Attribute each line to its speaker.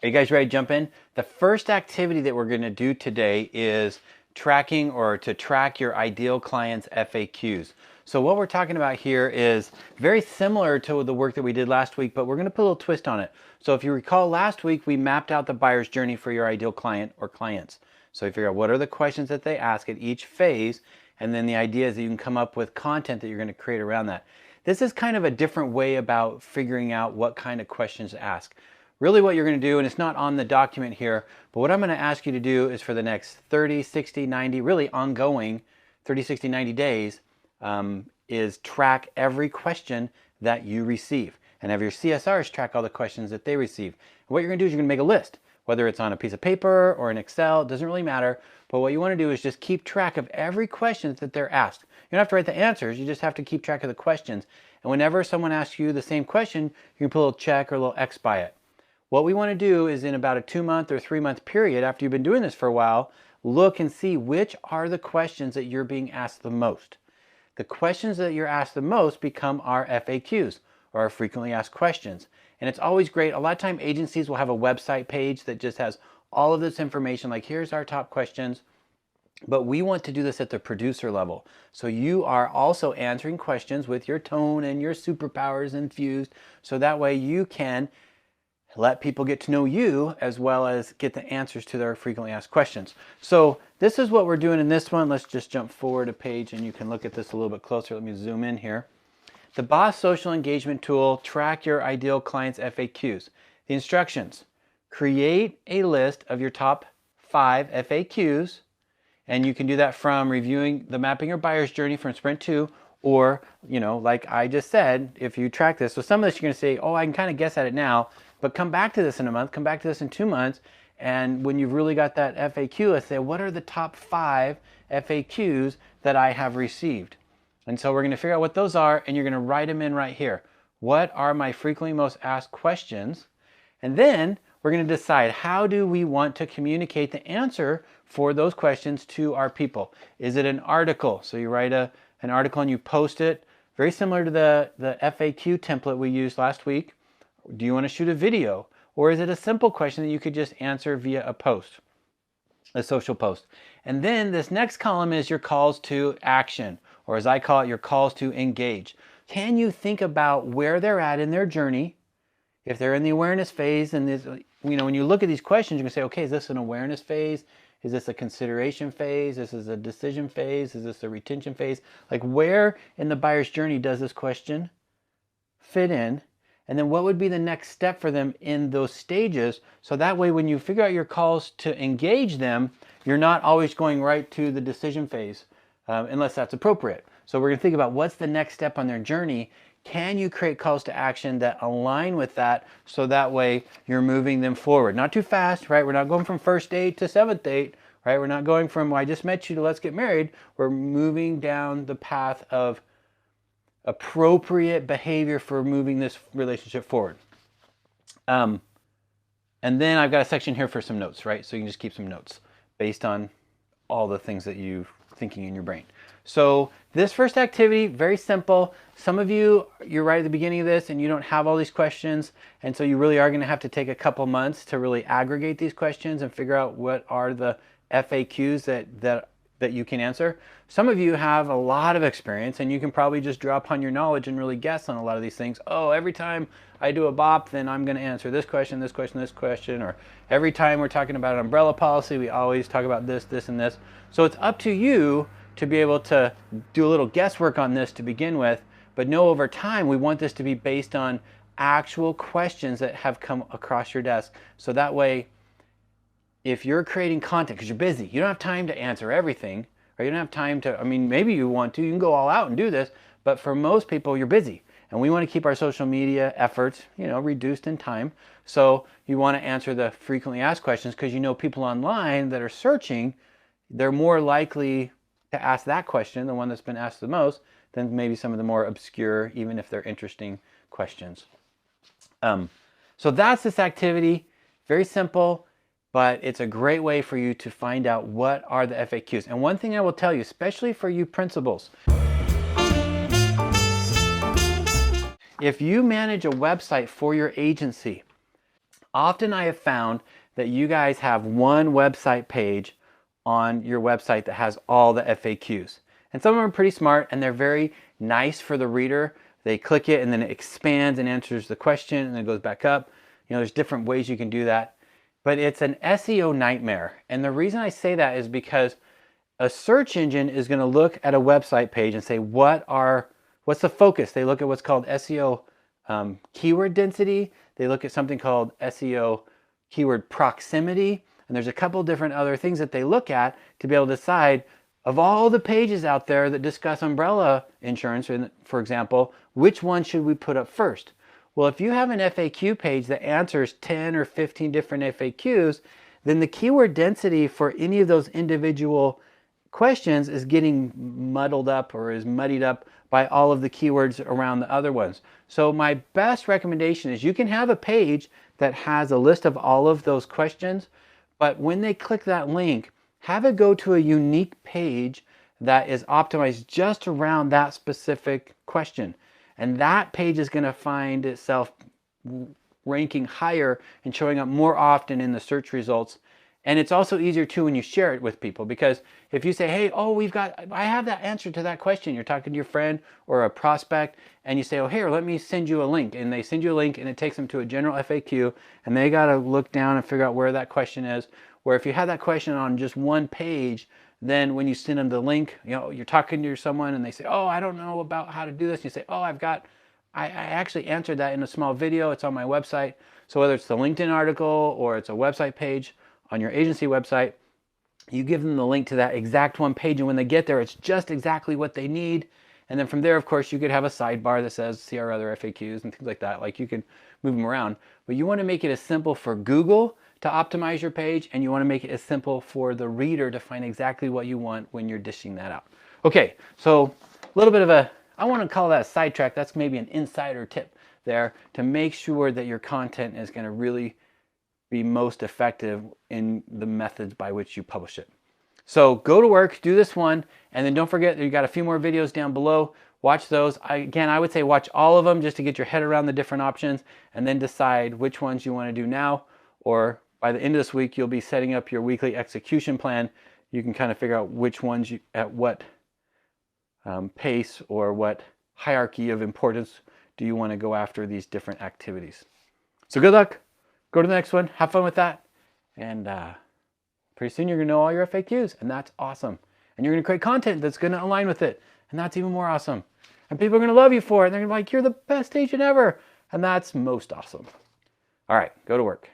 Speaker 1: Are you guys ready to jump in? The first activity that we're going to do today is tracking or to track your ideal client's FAQs. So what we're talking about here is very similar to the work that we did last week, but we're going to put a little twist on it. So if you recall last week, we mapped out the buyer's journey for your ideal client or clients. So you figure out what are the questions that they ask at each phase, and then the idea is that you can come up with content that you're going to create around that. This is kind of a different way about figuring out what kind of questions to ask. Really what you're going to do, and it's not on the document here, but what I'm going to ask you to do is for the next 30, 60, 90, really ongoing 30, 60, 90 days, is track every question that you receive and have your CSRs track all the questions that they receive. And what you're going to do is you're going to make a list, whether it's on a piece of paper or in Excel, it doesn't really matter. But what you want to do is just keep track of every question that they're asked. You don't have to write the answers, you just have to keep track of the questions. And whenever someone asks you the same question, you can put a little check or a little X by it. What we want to do is in about a 2-month or 3-month period after you've been doing this for a while, look and see which are the questions that you're being asked the most. The questions that you're asked the most become our FAQs, or our frequently asked questions. And it's always great. A lot of time agencies will have a website page that just has all of this information, like here's our top questions. But we want to do this at the producer level. So you are also answering questions with your tone and your superpowers infused, so that way you can let people get to know you as well as get the answers to their frequently asked questions. So this is what we're doing in this one. Let's just jump forward a page and you can look at this a little bit closer. Let me zoom in here. The Boss Social Engagement Tool, track your ideal client's FAQs. The instructions: create a list of your top 5 FAQs, and you can do that from reviewing the Mapping Your Buyer's Journey from Sprint 2, or, like I just said, if you track this. So some of this you're going to say, oh, I can kind of guess at it now, but come back to this in a month, come back to this in 2 months, and when you've really got that FAQ, let's say, what are the top 5 FAQs that I have received? And so we're going to figure out what those are, and you're going to write them in right here. What are my frequently most asked questions? And then we're going to decide, how do we want to communicate the answer for those questions to our people? Is it an article? So you write an article and you post it, very similar to the FAQ template we used last week. Do you want to shoot a video? Or is it a simple question that you could just answer via a post, a social post? And then this next column is your calls to action, or as I call it, your calls to engage. Can you think about where they're at in their journey? If they're in the awareness phase, and this, when you look at these questions, you can say, okay, is this an awareness phase? Is this a consideration phase? Is this a decision phase? Is this a retention phase? Like, where in the buyer's journey does this question fit in? And then what would be the next step for them in those stages? So that way, when you figure out your calls to engage them, you're not always going right to the decision phase, unless that's appropriate. So we're going to think about what's the next step on their journey. Can you create calls to action that align with that, so that way you're moving them forward? Not too fast, right? We're not going from first date to 7th date, right? We're not going from, well, I just met you, to let's get married. We're moving down the path of appropriate behavior for moving this relationship forward. And then I've got a section here for some notes, right? So you can just keep some notes based on all the things that you're thinking in your brain. So this first activity, very simple. Some of you're right at the beginning of this and you don't have all these questions. And so you really are going to have to take a couple months to really aggregate these questions and figure out what are the FAQs that you can answer. Some of you have a lot of experience and you can probably just draw upon your knowledge and really guess on a lot of these things. Oh, every time I do a BOP, then I'm going to answer this question, this question, this question. Or every time we're talking about an umbrella policy, we always talk about this, this, and this. So it's up to you to be able to do a little guesswork on this to begin with, but know over time we want this to be based on actual questions that have come across your desk. So that way, if you're creating content, because you're busy, you don't have time to answer everything, or you don't have time to, maybe you want to, you can go all out and do this, but for most people, you're busy. And we want to keep our social media efforts, reduced in time. So you want to answer the frequently asked questions, because people online that are searching, they're more likely to ask that question, the one that's been asked the most, than maybe some of the more obscure, even if they're interesting questions. So that's this activity. Very simple, but it's a great way for you to find out what are the FAQs. And one thing I will tell you, especially for you principals, if you manage a website for your agency, Often I have found that you guys have one website page on your website that has all the FAQs. And some of them are pretty smart and they're very nice for the reader. They click it and then it expands and answers the question and then it goes back up. You know, there's different ways you can do that. But it's an SEO nightmare. And the reason I say that is because a search engine is going to look at a website page and say, what's the focus? They look at what's called SEO keyword density. They look at something called SEO keyword proximity. And there's a couple different other things that they look at to be able to decide, of all the pages out there that discuss umbrella insurance, for example, which one should we put up first? Well, if you have an FAQ page that answers 10 or 15 different FAQs, then the keyword density for any of those individual questions is getting muddled up or is muddied up by all of the keywords around the other ones. So my best recommendation is you can have a page that has a list of all of those questions, but when they click that link, have it go to a unique page that is optimized just around that specific question. And that page is going to find itself ranking higher and showing up more often in the search results. And it's also easier too when you share it with people, because if you say, hey, oh, I have that answer to that question. You're talking to your friend or a prospect and you say, oh, here, let me send you a link. And they send you a link and it takes them to a general FAQ and they got to look down and figure out where that question is. Where if you have that question on just one page, then when you send them the link, you know, you're talking to someone and they say, oh, I don't know about how to do this. You say, oh, I actually answered that in a small video. It's on my website. So whether it's the LinkedIn article or it's a website page on your agency website, you give them the link to that exact one page. And when they get there, it's just exactly what they need. And then from there, of course, you could have a sidebar that says, see our other FAQs and things like that. Like you can move them around. But you want to make it as simple for Google to optimize your page, and you want to make it as simple for the reader to find exactly what you want when you're dishing that out. Okay, so a little bit of I want to call that a sidetrack. That's maybe an insider tip there to make sure that your content is going to really be most effective in the methods by which you publish it. So go to work, do this one, and then don't forget that you got a few more videos down below. Watch those. Again, I would say watch all of them just to get your head around the different options and then decide which ones you want to do now, or by the end of this week, you'll be setting up your weekly execution plan. You can kind of figure out which ones at what pace or what hierarchy of importance do you want to go after these different activities. So good luck. Go to the next one. Have fun with that. And pretty soon you're going to know all your FAQs, and that's awesome. And you're going to create content that's going to align with it, and that's even more awesome. And people are going to love you for it. And they're going to be like, you're the best agent ever. And that's most awesome. All right, go to work.